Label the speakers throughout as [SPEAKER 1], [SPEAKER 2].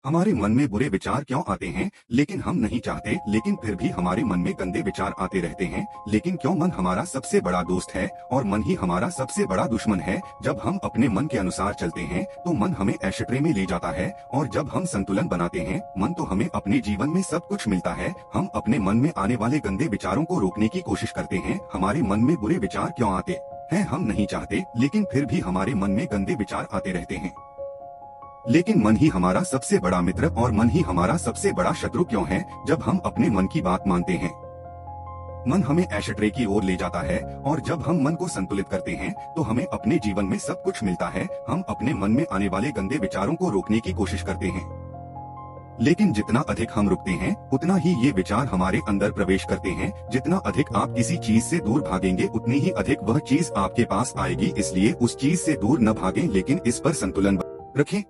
[SPEAKER 1] हमारे मन में बुरे विचार क्यों आते हैं लेकिन हम नहीं चाहते, लेकिन फिर भी हमारे मन में गंदे विचार आते रहते हैं। लेकिन क्यों मन हमारा सबसे बड़ा दोस्त है और मन ही हमारा सबसे बड़ा दुश्मन है। जब हम अपने मन के अनुसार चलते हैं तो मन हमें ऐशट्रे में ले जाता है, और जब हम संतुलन बनाते हैं मन तो हमें अपने जीवन में सब कुछ मिलता है। हम अपने मन में आने वाले गंदे विचारों को रोकने की कोशिश करते हैं। हमारे मन में बुरे विचार क्यों आते हैं हम नहीं चाहते, लेकिन फिर भी हमारे मन में गंदे विचार आते रहते हैं। लेकिन मन ही हमारा सबसे बड़ा मित्र और मन ही हमारा सबसे बड़ा शत्रु क्यों है। जब हम अपने मन की बात मानते हैं मन हमें ऐशट्रे की ओर ले जाता है, और जब हम मन को संतुलित करते हैं तो हमें अपने जीवन में सब कुछ मिलता है। हम अपने मन में आने वाले गंदे विचारों को रोकने की कोशिश करते हैं, लेकिन जितना अधिक हम रुकते हैं उतना ही ये विचार हमारे अंदर प्रवेश करते हैं। जितना अधिक आप किसी चीज से दूर भागेंगे उतनी ही अधिक वह चीज आपके पास आएगी। इसलिए उस चीज से दूर न भागें, लेकिन इस पर संतुलन रखें।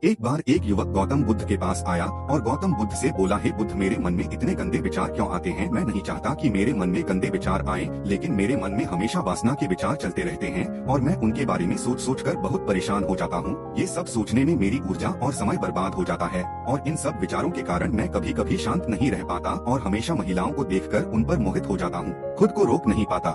[SPEAKER 1] एक बार एक युवक गौतम बुद्ध के पास आया और गौतम बुद्ध से बोला, हे बुद्ध, मेरे मन में इतने गंदे विचार क्यों आते हैं। मैं नहीं चाहता कि मेरे मन में गंदे विचार आए, लेकिन मेरे मन में हमेशा वासना के विचार चलते रहते हैं और मैं उनके बारे में सोच सोच कर बहुत परेशान हो जाता हूँ। ये सब सोचने में मेरी ऊर्जा और समय बर्बाद हो जाता है, और इन सब विचारों के कारण मैं कभी कभी शांत नहीं रह पाता और हमेशा महिलाओं को देखकर उन पर मोहित हो जाता हूँ, खुद को रोक नहीं पाता।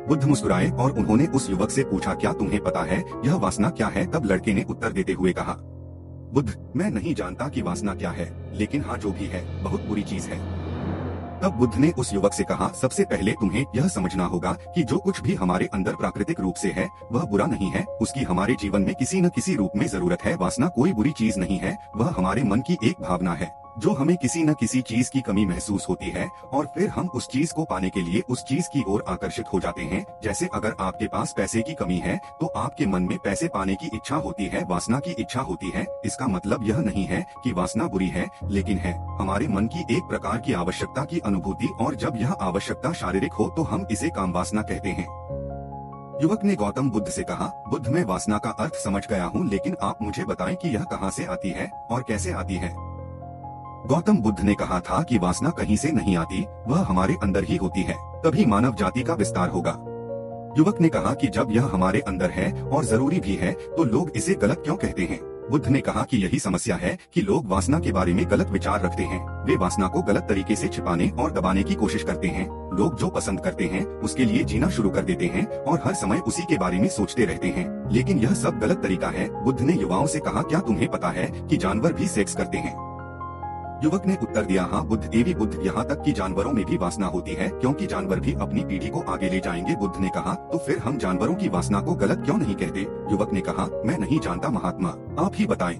[SPEAKER 1] बुद्ध मुस्कुराए और उन्होंने उस युवक से पूछा, क्या तुम्हें पता है यह वासना क्या है। तब लड़के ने उत्तर देते हुए कहा, बुद्ध, मैं नहीं जानता कि वासना क्या है, लेकिन हाँ, जो भी है बहुत बुरी चीज है। तब बुद्ध ने उस युवक से कहा, सबसे पहले तुम्हें यह समझना होगा कि जो कुछ भी हमारे अंदर प्राकृतिक रूप से है वह बुरा नहीं है, उसकी हमारे जीवन में किसी न किसी रूप में जरूरत है। वासना कोई बुरी चीज नहीं है, वह हमारे मन की एक भावना है जो हमें किसी न किसी चीज की कमी महसूस होती है, और फिर हम उस चीज को पाने के लिए उस चीज की ओर आकर्षित हो जाते हैं। जैसे अगर आपके पास पैसे की कमी है तो आपके मन में पैसे पाने की इच्छा होती है, वासना की इच्छा होती है। इसका मतलब यह नहीं है कि वासना बुरी है, लेकिन है हमारे मन की एक प्रकार की आवश्यकता की अनुभूति, और जब यह आवश्यकता शारीरिक हो तो हम इसे काम वासना कहते हैं। युवक ने गौतम बुद्ध से कहा, बुद्ध, मैं वासना का अर्थ समझ गया हूँ, लेकिन आप मुझे बताएं कि यह कहाँ से आती है और कैसे आती है। गौतम बुद्ध ने कहा था कि वासना कहीं से नहीं आती, वह हमारे अंदर ही होती है, तभी मानव जाति का विस्तार होगा। युवक ने कहा कि जब यह हमारे अंदर है और जरूरी भी है तो लोग इसे गलत क्यों कहते हैं। बुद्ध ने कहा कि यही समस्या है कि लोग वासना के बारे में गलत विचार रखते हैं। वे वासना को गलत तरीके से छिपाने और दबाने की कोशिश करते हैं। लोग जो पसंद करते हैं उसके लिए जीना शुरू कर देते हैं और हर समय उसी के बारे में सोचते रहते हैं, लेकिन यह सब गलत तरीका है। बुद्ध ने युवाओं से कहा, क्या तुम्हें पता है कि जानवर भी सेक्स करते हैं। युवक ने उत्तर दिया, हाँ बुद्ध, देवी बुद्ध, यहाँ तक कि जानवरों में भी वासना होती है, क्योंकि जानवर भी अपनी पीढ़ी को आगे ले जाएंगे। बुद्ध ने कहा, तो फिर हम जानवरों की वासना को गलत क्यों नहीं कहते। युवक ने कहा, मैं नहीं जानता महात्मा, आप ही बताएं।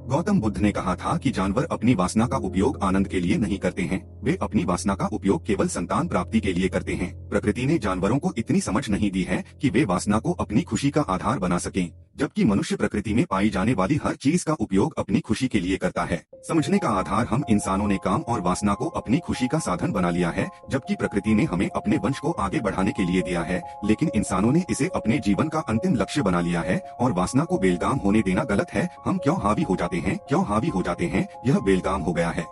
[SPEAKER 1] गौतम बुद्ध ने कहा था कि जानवर अपनी वासना का उपयोग आनंद के लिए नहीं करते हैं, वे अपनी वासना का उपयोग केवल संतान प्राप्ति के लिए करते हैं। प्रकृति ने जानवरों को इतनी समझ नहीं दी है कि वे वासना को अपनी खुशी का आधार बना सकें, जबकि मनुष्य प्रकृति में पाई जाने वाली हर चीज का उपयोग अपनी खुशी के लिए करता है। समझने का आधार हम इंसानों ने काम और वासना को अपनी खुशी का साधन बना लिया है, जबकि प्रकृति ने हमें अपने वंश को आगे बढ़ाने के लिए दिया है, लेकिन इंसानों ने इसे अपने जीवन का अंतिम लक्ष्य बना लिया है। और वासना को बेलगाम होने देना गलत है। हम क्यों हावी हो जाते हैं, यह बेलगाम हो गया है।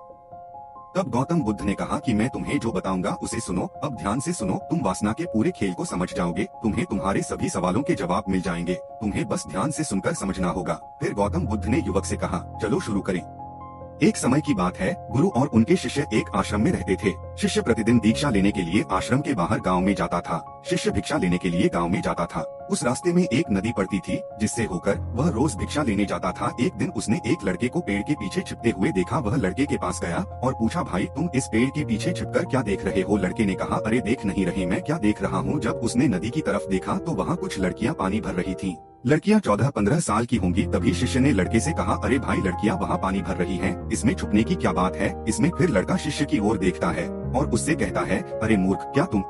[SPEAKER 1] तब गौतम बुद्ध ने कहा कि मैं तुम्हें जो बताऊंगा उसे सुनो, अब ध्यान से सुनो, तुम वासना के पूरे खेल को समझ जाओगे, तुम्हें तुम्हारे सभी सवालों के जवाब मिल जाएंगे, तुम्हें बस ध्यान से सुनकर समझना होगा। फिर गौतम बुद्ध ने युवक से कहा, चलो शुरू करें। एक समय की बात है, गुरु और उनके शिष्य एक आश्रम में रहते थे। शिष्य प्रतिदिन दीक्षा लेने के लिए आश्रम के बाहर गांव में जाता था। शिष्य भिक्षा लेने के लिए गांव में जाता था। उस रास्ते में एक नदी पड़ती थी जिससे होकर वह रोज भिक्षा लेने जाता था। एक दिन उसने एक लड़के को पेड़ के पीछे छिपते हुए देखा। वह लड़के के पास गया और पूछा, भाई तुम इस पेड़ के पीछे छिपकर क्या देख रहे हो। लड़के ने कहा, अरे देख नहीं रही, मैं क्या देख रहा हूँ। जब उसने नदी की तरफ देखा तो वहाँ कुछ लड़कियाँ पानी भर रही थी। लड़कियां 14-15 साल की होंगी। तभी शिष्य ने लड़के से कहा, अरे भाई, लड़कियां वहाँ पानी भर रही हैं, इसमें छुपने की क्या बात है। इसमें फिर लड़का शिष्य की ओर देखता है और उससे कहता है, अरे मूर्ख, क्या तुम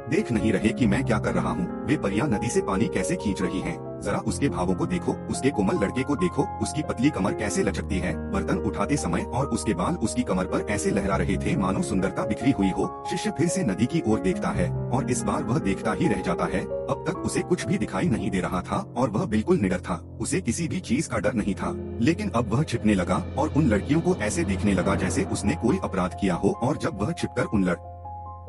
[SPEAKER 1] देख नहीं रहे कि मैं क्या कर रहा हूँ। वे परियां नदी से पानी कैसे खींच रही हैं। जरा उसके भावों को देखो, उसके कोमल लड़के को देखो, उसकी पतली कमर कैसे लचकती है। बर्तन उठाते समय और उसके बाल उसकी कमर पर ऐसे लहरा रहे थे मानो सुंदरता बिखरी हुई हो। शिष्य फिर से नदी की ओर देखता है और इस बार वह देखता ही रह जाता है। अब तक उसे कुछ भी दिखाई नहीं दे रहा था और वह बिल्कुल निडर था। उसे किसी भी चीज का डर नहीं था, लेकिन अब वह छिपने लगा और उन लड़कियों को ऐसे देखने लगा जैसे उसने कोई अपराध किया हो। और जब वह छिपकर उन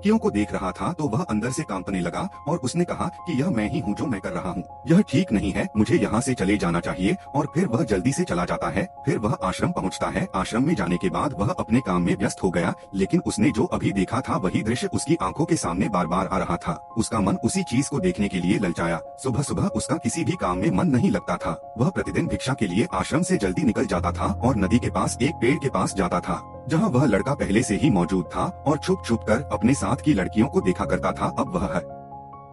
[SPEAKER 1] लड़कियों को देख रहा था तो वह अंदर से कांपने लगा और उसने कहा कि यह मैं ही हूँ जो मैं कर रहा हूँ। यह ठीक नहीं है, मुझे यहाँ से चले जाना चाहिए। और फिर वह जल्दी से चला जाता है। फिर वह आश्रम पहुँचता है। आश्रम में जाने के बाद वह अपने काम में व्यस्त हो गया, लेकिन उसने जो अभी देखा था वही दृश्य उसकी आंखों के सामने बार बार आ रहा था। उसका मन उसी चीज को देखने के लिए ललचाया। सुबह सुबह उसका किसी भी काम में मन नहीं लगता था। वह प्रतिदिन भिक्षा के लिए आश्रम से जल्दी निकल जाता था और नदी के पास एक पेड़ के पास जाता था, जहाँ वह लड़का पहले से ही मौजूद था और छुप छुप कर अपने साथ की लड़कियों को देखा करता था। अब वह हर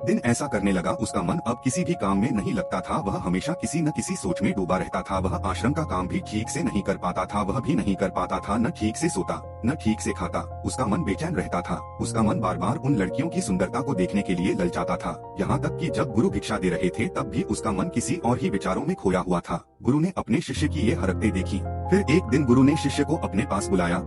[SPEAKER 1] दिन ऐसा करने लगा। उसका मन अब किसी भी काम में नहीं लगता था। वह हमेशा किसी न किसी सोच में डूबा रहता था। वह आश्रम का काम भी ठीक से नहीं कर पाता था। वह भी नहीं कर पाता था, न ठीक से सोता न ठीक से खाता। उसका मन बेचैन रहता था। उसका मन बार बार उन लड़कियों की सुंदरता को देखने के लिए ललचाता था। यहाँ तक कि जब गुरु भिक्षा दे रहे थे तब भी उसका मन किसी और ही विचारों में खोया हुआ था। गुरु ने अपने शिष्य की ये हरकतें देखी। फिर एक दिन गुरु ने शिष्य को अपने पास बुलाया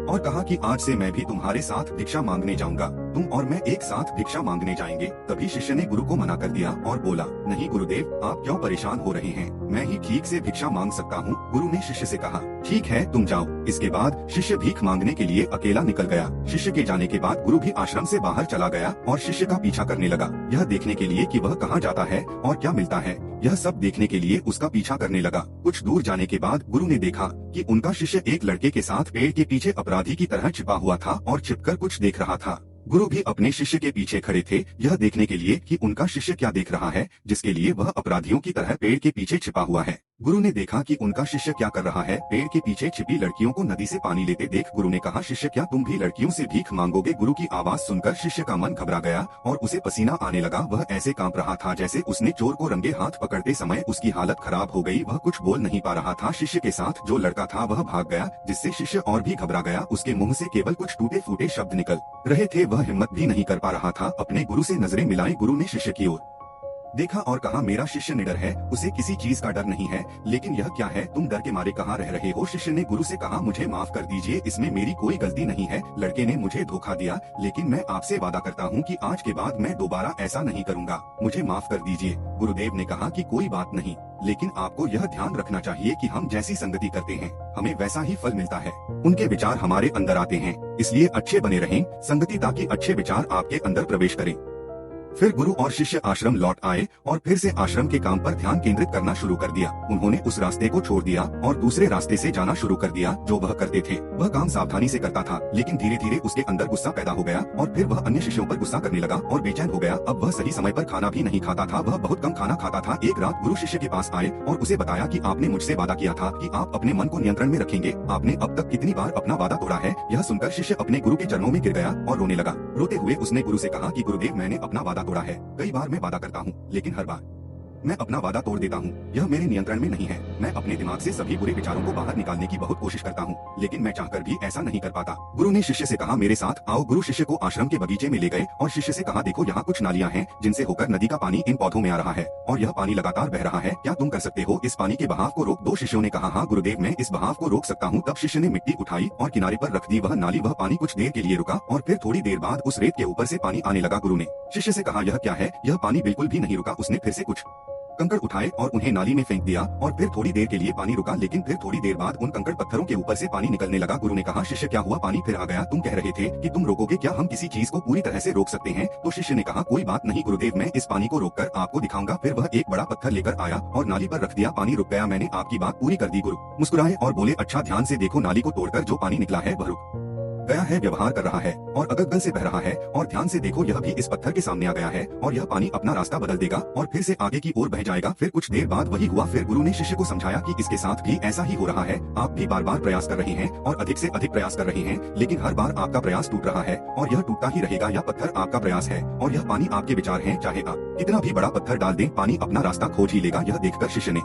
[SPEAKER 1] और कहा कि आज से मैं भी तुम्हारे साथ भिक्षा मांगने जाऊंगा। तुम और मैं एक साथ भिक्षा मांगने जाएंगे। तभी शिष्य ने गुरु को मना कर दिया और बोला, नहीं गुरुदेव, आप क्यों परेशान हो रहे हैं, मैं ही ठीक से भिक्षा मांग सकता हूँ। गुरु ने शिष्य से कहा, ठीक है तुम जाओ। इसके बाद शिष्य भीख मांगने के लिए अकेला निकल गया। शिष्य के जाने के बाद गुरु भी आश्रम से बाहर चला गया और शिष्य का पीछा करने लगा, यह देखने के लिए कि वह कहाँ जाता है और क्या मिलता है। यह सब देखने के लिए उसका पीछा करने लगा। कुछ दूर जाने के बाद गुरु ने देखा कि उनका शिष्य एक लड़के के साथ पेड़ के पीछे अपराधी की तरह छिपा हुआ था और छिपकर कुछ देख रहा था। गुरु भी अपने शिष्य के पीछे खड़े थे, यह देखने के लिए कि उनका शिष्य क्या देख रहा है जिसके लिए वह अपराधियों की तरह पेड़ के पीछे छिपा हुआ है। गुरु ने देखा कि उनका शिष्य क्या कर रहा है, पेड़ के पीछे छिपी लड़कियों को नदी से पानी लेते देख गुरु ने कहा, शिष्य क्या तुम भी लड़कियों से भीख मांगोगे। गुरु की आवाज सुनकर शिष्य का मन घबरा गया और उसे पसीना आने लगा। वह ऐसे कांप रहा था जैसे उसने चोर को रंगे हाथ पकड़ते समय उसकी हालत खराब हो गई। वह कुछ बोल नहीं पा रहा था। शिष्य के साथ जो लड़का था वह भाग गया, जिससे शिष्य और भी घबरा गया। उसके मुंह से केवल कुछ टूटे फूटे शब्द निकल रहे थे। वह हिम्मत भी नहीं कर पा रहा था। अपने गुरु से नजरें मिलाई। गुरु ने शिष्य की ओर देखा और कहा, मेरा शिष्य निडर है, उसे किसी चीज का डर नहीं है। लेकिन यह क्या है, तुम डर के मारे कहाँ रह रहे हो। शिष्य ने गुरु से कहा, मुझे माफ कर दीजिए, इसमें मेरी कोई गलती नहीं है। लड़के ने मुझे धोखा दिया, लेकिन मैं आपसे वादा करता हूँ कि आज के बाद मैं दोबारा ऐसा नहीं करूँगा। मुझे माफ कर दीजिए। गुरुदेव ने कहा कि कोई बात नहीं, लेकिन आपको यह ध्यान रखना चाहिए कि हम जैसी संगति करते हैं हमें वैसा ही फल मिलता है। उनके विचार हमारे अंदर आते हैं, इसलिए अच्छे बने रहें संगति, ताकि अच्छे विचार आपके अंदर प्रवेश करें। फिर गुरु और शिष्य आश्रम लौट आए और फिर से आश्रम के काम पर ध्यान केंद्रित करना शुरू कर दिया। उन्होंने उस रास्ते को छोड़ दिया और दूसरे रास्ते से जाना शुरू कर दिया जो वह करते थे। वह काम सावधानी से करता था, लेकिन धीरे धीरे उसके अंदर गुस्सा पैदा हो गया और फिर वह अन्य शिष्यों पर गुस्सा करने लगा और बेचैन हो गया। अब वह सही समय पर खाना भी नहीं खाता था, वह बहुत कम खाना खाता था। एक रात गुरु शिष्य के पास आए और उसे बताया कि आपने मुझसे वादा किया था कि आप अपने मन को नियंत्रण में रखेंगे। आपने अब तक कितनी बार अपना वादा तोड़ा है। यह सुनकर शिष्य अपने गुरु के चरणों में गिर गया और रोने लगा। रोते हुए उसने गुरु से कहा कि गुरुदेव, मैंने अपना वादा तोड़ा है। कई बार मैं वादा करता हूँ, लेकिन हर बार मैं अपना वादा तोड़ देता हूँ। यह मेरे नियंत्रण में नहीं है। मैं अपने दिमाग से सभी बुरे विचारों को बाहर निकालने की बहुत कोशिश करता हूँ, लेकिन मैं चाहकर भी ऐसा नहीं कर पाता। गुरु ने शिष्य से कहा, मेरे साथ आओ। गुरु शिष्य को आश्रम के बगीचे में ले गए और शिष्य से कहा, देखो यहाँ कुछ नालियाँ हैं जिनसे होकर नदी का पानी इन पौधों में आ रहा है और यह पानी लगातार बह रहा है। क्या तुम कर सकते हो इस पानी के बहाव को रोक दो। शिष्यों ने कहा, हाँ गुरुदेव, मैं इस बहाव को रोक सकता हूँ। तब शिष्य ने मिट्टी उठाई और किनारे पर रख दी। वह नाली, वह पानी कुछ देर के लिए रुका और फिर थोड़ी देर बाद उस रेत के ऊपर से पानी आने लगा। गुरु ने शिष्य से कहा, यह क्या है। यह पानी बिल्कुल भी नहीं रुका। उसने फिर से कुछ कंकड़ उठाए और उन्हें नाली में फेंक दिया और फिर थोड़ी देर के लिए पानी रुका, लेकिन फिर थोड़ी देर बाद उन कंकड़ पत्थरों के ऊपर से पानी निकलने लगा। गुरु ने कहा, शिष्य क्या हुआ, पानी फिर आ गया। तुम कह रहे थे कि तुम रोकोगे, क्या हम किसी चीज को पूरी तरह से रोक सकते हैं। तो शिष्य ने कहा, कोई बात नहीं गुरुदेव, मैं इस पानी को रोककर आपको दिखाऊंगा। फिर वह एक बड़ा पत्थर लेकर आया और नाली पर रख दिया। पानी रुक गया। मैंने आपकी बात पूरी कर दी। गुरु मुस्कुराए और बोले, अच्छा ध्यान से देखो, नाली को तोड़कर जो पानी निकला है वह रुक गया है, व्यवहार कर रहा है और अगल से बह रहा है। और ध्यान से देखो, यह भी इस पत्थर के सामने आ गया है और यह पानी अपना रास्ता बदल देगा और फिर से आगे की ओर बह जाएगा। फिर कुछ देर बाद वही हुआ। फिर गुरु ने शिष्य को समझाया कि इसके साथ भी ऐसा ही हो रहा है। आप भी बार बार प्रयास कर रहे हैं और अधिक से अधिक प्रयास कर रहे हैं, लेकिन हर बार आपका प्रयास टूट रहा है और यह टूटता ही रहेगा। यह पत्थर आपका प्रयास है और यह पानी आपके विचार हैं। चाहे आप कितना भी बड़ा पत्थर डाल दें, पानी अपना रास्ता खोज ही लेगा। यह देखकर शिष्य ने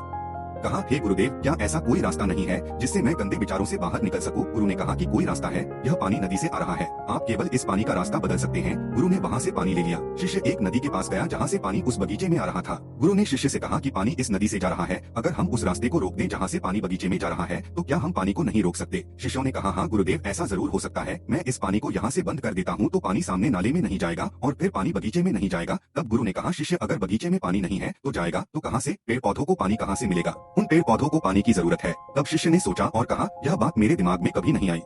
[SPEAKER 1] कहा, हे गुरुदेव, क्या ऐसा कोई रास्ता नहीं है जिससे मैं गंदे विचारों से बाहर निकल सकूं। गुरु ने कहा कि कोई रास्ता है, यह पानी नदी से आ रहा है, आप केवल इस पानी का रास्ता बदल सकते हैं। गुरु ने वहाँ से पानी ले लिया। शिष्य एक नदी के पास गया जहाँ से पानी उस बगीचे में आ रहा था। गुरु ने शिष्य से कहा कि पानी इस नदी से जा रहा है, अगर हम उस रास्ते को रोक दें जहाँ से पानी बगीचे में जा रहा है तो क्या हम पानी को नहीं रोक सकते। शिष्यों ने कहा, हाँ गुरुदेव, ऐसा जरूर हो सकता है। मैं इस पानी को यहाँ से बंद कर देता हूँ तो पानी सामने नाले में नहीं जाएगा और फिर पानी बगीचे में नहीं जाएगा। तब गुरु ने कहा, शिष्य अगर बगीचे में पानी नहीं है तो जाएगा तो कहाँ से, पेड़ पौधों को पानी कहाँ से मिलेगा। उन पेड़ पौधों को पानी की जरूरत है। तब शिष्य ने सोचा और कहा, यह बात मेरे दिमाग में कभी नहीं आई,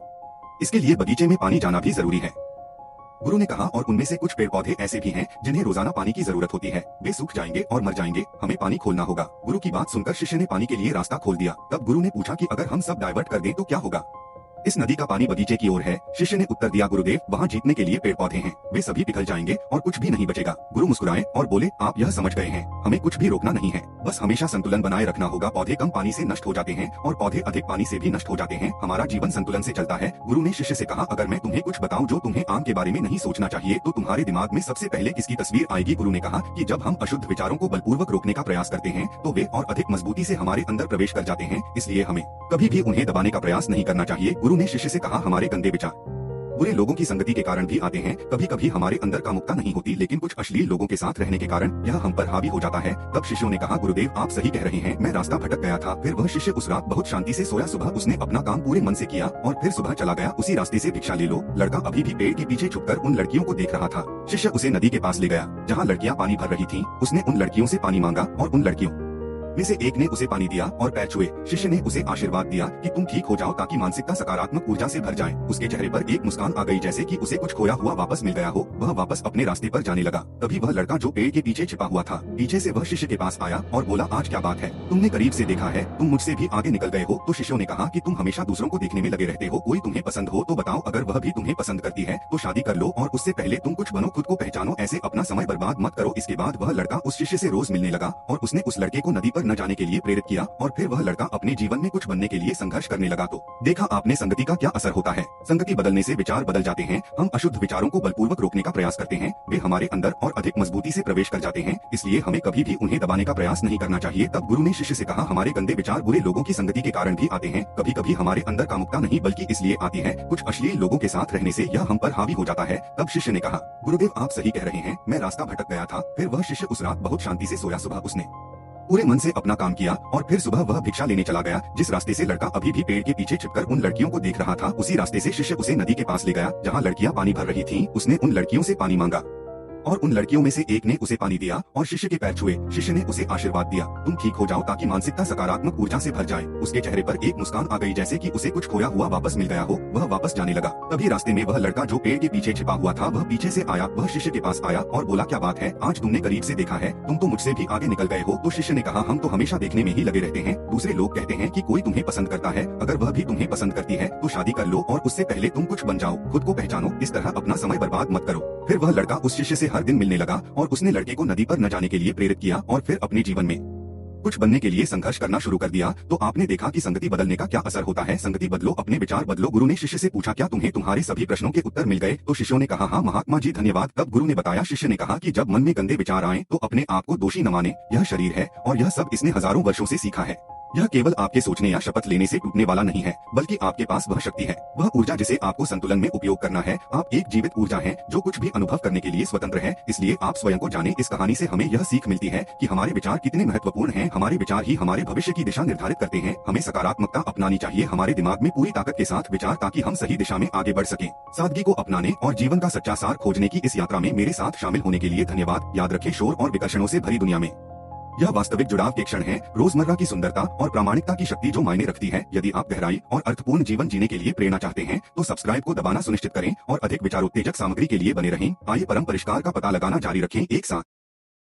[SPEAKER 1] इसके लिए बगीचे में पानी जाना भी जरूरी है। गुरु ने कहा, और उनमें से कुछ पेड़ पौधे ऐसे भी हैं जिन्हें रोजाना पानी की जरूरत होती है, वे सूख जाएंगे और मर जाएंगे, हमें पानी खोलना होगा। गुरु की बात सुनकर शिष्य ने पानी के लिए रास्ता खोल दिया। तब गुरु ने पूछा कि अगर हम सब डाइवर्ट कर दें तो क्या होगा? इस नदी का पानी बगीचे की ओर है। शिष्य ने उत्तर दिया, गुरुदेव, वहाँ जीतने के लिए पेड़ पौधे हैं, वे सभी पिघल जाएंगे और कुछ भी नहीं बचेगा। गुरु मुस्कुराए और बोले, आप यह समझ गए हैं, हमें कुछ भी रोकना नहीं है, बस हमेशा संतुलन बनाए रखना होगा। पौधे कम पानी से नष्ट हो जाते हैं और पौधे अधिक पानी से भी नष्ट हो जाते हैं, हमारा जीवन संतुलन से चलता है। गुरु ने शिष्य से कहा, अगर मैं तुम्हें कुछ बताऊं जो तुम्हें आम के बारे में नहीं सोचना चाहिए, तो तुम्हारे दिमाग में सबसे पहले किसकी तस्वीर आएगी? गुरु ने कहा कि जब हम अशुद्ध विचारों को बलपूर्वक रोकने का प्रयास करते हैं तो वे और अधिक मजबूती से हमारे अंदर प्रवेश कर जाते हैं, इसलिए हमें कभी भी उन्हें दबाने का प्रयास नहीं करना चाहिए। गुरु ने शिष्य से कहा, हमारे गंदे विचार बुरे लोगों की संगति के कारण भी आते हैं, कभी कभी हमारे अंदर कामुकता नहीं होती, लेकिन कुछ अश्लील लोगों के साथ रहने के कारण यह हम पर हावी हो जाता है। तब शिष्यों ने कहा, गुरुदेव, आप सही कह रहे हैं, मैं रास्ता भटक गया था। फिर वह शिष्य उस रात बहुत शांति से सोया। सुबह उसने अपना काम पूरे मन से किया और फिर सुबह चला गया। उसी रास्ते से भिक्षा ले लो। लड़का अभी भी पेड़ के पीछे छुपकर उन लड़कियों को देख रहा था। शिष्य उसे नदी के पास ले गया जहाँ लड़कियाँ पानी भर रही थी। उसने उन लड़कियों से पानी मांगा और उन लड़कियों में से एक ने उसे पानी दिया और पैर छुए। शिष्य ने उसे आशीर्वाद दिया कि तुम ठीक हो जाओ ताकि मानसिकता सकारात्मक ऊर्जा से भर जाए। उसके चेहरे पर एक मुस्कान आ गई, जैसे कि उसे कुछ खोया हुआ वापस मिल गया हो। वह वापस अपने रास्ते पर जाने लगा। तभी वह लड़का जो पेड़ के पीछे छिपा हुआ था, पीछे से वह शिष्य के पास आया और बोला, आज क्या बात है, तुमने करीब से देखा है, तुम मुझसे भी आगे निकल गए हो। तो शिष्यों ने कहा कि तुम हमेशा दूसरों को देखने में लगे रहते हो, कोई तुम्हें पसंद हो तो बताओ, अगर वह भी तुम्हें पसंद करती है तो शादी कर लो, और उससे पहले तुम कुछ बनो, खुद को पहचानो, ऐसे अपना समय बर्बाद मत करो। इसके बाद वह लड़का उस शिष्य से रोज मिलने लगा और उसने उस लड़के को नदी पर न जाने के लिए प्रेरित किया और फिर वह लड़का अपने जीवन में कुछ बनने के लिए संघर्ष करने लगा। तो देखा आपने संगति का क्या असर होता है। संगति बदलने से विचार बदल जाते हैं। हम अशुद्ध विचारों को बलपूर्वक रोकने का प्रयास करते हैं, वे हमारे अंदर और अधिक मजबूती से प्रवेश कर जाते हैं, इसलिए हमें कभी भी उन्हें दबाने का प्रयास नहीं करना चाहिए। तब गुरु ने शिष्य से कहा, हमारे गंदे विचार बुरे लोगों की संगति के कारण भी आते हैं, कभी कभी हमारे अंदर कामुकता नहीं बल्कि इसलिए आती है, कुछ अश्लील लोगों के साथ रहने से यह हम पर हावी हो जाता है। तब शिष्य ने कहा, गुरुदेव, आप सही कह रहे हैं, मैं रास्ता भटक गया था। फिर वह शिष्य उस रात बहुत शांति से सोया। सुबह उसने पूरे मन से अपना काम किया और फिर सुबह वह भिक्षा लेने चला गया। जिस रास्ते से लड़का अभी भी पेड़ के पीछे छिपकर उन लड़कियों को देख रहा था, उसी रास्ते से शिष्य उसे नदी के पास ले गया जहाँ लड़कियाँ पानी भर रही थीं। उसने उन लड़कियों से पानी मांगा और उन लड़कियों में से एक ने उसे पानी दिया और शिष्य के पैर छुए। शिष्य ने उसे आशीर्वाद दिया, तुम ठीक हो जाओ ताकि मानसिकता सकारात्मक ऊर्जा से भर जाए। उसके चेहरे पर एक मुस्कान आ गई, जैसे कि उसे कुछ खोया हुआ वापस मिल गया हो। वह वापस जाने लगा। तभी रास्ते में वह लड़का जो पेड़ के पीछे छिपा हुआ था, वह पीछे से आया। वह शिष्य के पास आया और बोला, क्या बात है, आज तुमने करीब से देखा है, तुम तो मुझसे भी आगे निकल गए हो। तो शिष्य ने कहा, हम तो हमेशा देखने में ही लगे रहते हैं। दूसरे लोग कहते हैं कि कोई तुम्हें पसंद करता है, अगर वह भी तुम्हें पसंद करती है तो शादी कर लो, और उससे पहले तुम कुछ बन जाओ, खुद को पहचानो, इस तरह अपना समय बर्बाद मत करो। फिर वह लड़का उस शिष्य से हर दिन मिलने लगा और उसने लड़के को नदी पर न जाने के लिए प्रेरित किया और फिर अपने जीवन में कुछ बनने के लिए संघर्ष करना शुरू कर दिया। तो आपने देखा कि संगति बदलने का क्या असर होता है। संगति बदलो, अपने विचार बदलो। गुरु ने शिष्य से पूछा, क्या तुम्हें तुम्हारे सभी प्रश्नों के उत्तर मिल गए? तो शिष्यों ने कहा, हाँ महात्मा जी, धन्यवाद। तब गुरु ने बताया, शिष्य ने कहा कि जब मन में गंदे विचार आए तो अपने आप को दोषी न माने, यह शरीर है और यह सब इसने हजारों वर्षों से सीखा है। यह केवल आपके सोचने या शपथ लेने से टूटने वाला नहीं है, बल्कि आपके पास वह शक्ति है, वह ऊर्जा जिसे आपको संतुलन में उपयोग करना है। आप एक जीवित ऊर्जा हैं जो कुछ भी अनुभव करने के लिए स्वतंत्र है, इसलिए आप स्वयं को जाने। इस कहानी से हमें यह सीख मिलती है कि हमारे विचार कितने महत्वपूर्ण हैं। हमारे विचार ही हमारे भविष्य की दिशा निर्धारित करते हैं। हमें सकारात्मकता अपनानी चाहिए, हमारे दिमाग में पूरी ताकत के साथ विचार, ताकि हम सही दिशा में आगे बढ़ सकें। सादगी को अपनाने और जीवन का सच्चा सार खोजने की इस यात्रा में मेरे साथ शामिल होने के लिए धन्यवाद। याद रखें, शोर और विकर्षणों से भरी दुनिया में यह वास्तविक जुड़ाव के क्षण है, रोजमर्रा की सुंदरता और प्रामाणिकता की शक्ति जो मायने रखती है। यदि आप गहराई और अर्थपूर्ण जीवन जीने के लिए प्रेरणा चाहते हैं तो सब्सक्राइब को दबाना सुनिश्चित करें और अधिक विचारोत्तेजक सामग्री के लिए बने रहें। आइए परम परिष्कार का पता लगाना जारी रखें एक साथ।